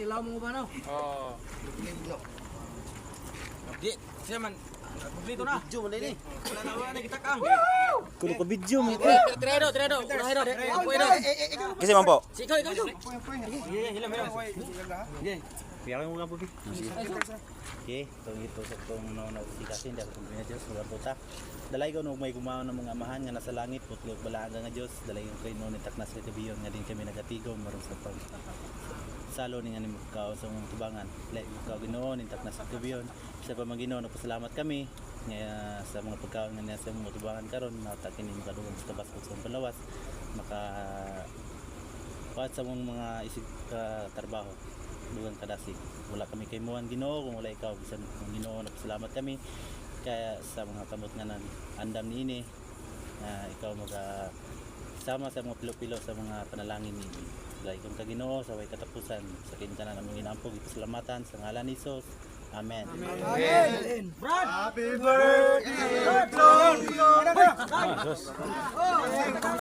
ilaw mo ba no? Oh. Di, siya man. Dito na. Video man ini. Wala na kita kang. Kuno ko video mo. Tredo. Kasi man po. Ikaw. Hilam. Piyakin mo nga po, Bi. Okay, ito sa itong nausikasin, dahil kung na Diyos, mga puta. Dalay ko may gumawa ng mga amahan nga nasa langit, putlog balaga nga Diyos, dalay ko kayo noon itaknas sa kabiyon, nga din kami nagatigo, marong sa pag salo ni nga ni Mukaw sa mga tubangan. Dalay Mukaw ginoon, itaknas sa kabiyon. Sa pamaginoon, nagpasalamat kami nga sa mga pagkaon nga nasa mga tubangan karon, natakin ni Mukadugan sa tabas ko sa palawas, maka paat sa mga isig trabaho. Dugang kadasi. Wala kami kay Muan Ginoo kung wala ikaw bisan kung Ginoo nagpasalamat kami kaya sa mga kamot nga nan andam niini na ikaw maga sama sa mga pilo-pilo sa mga panalangin ni dahil kung Ginoo sa way katapusan sa kintanan namong inampog ipasalamatan sa ngalan ni Hesus. Amen. Amen. Brad. Happy birthday to you.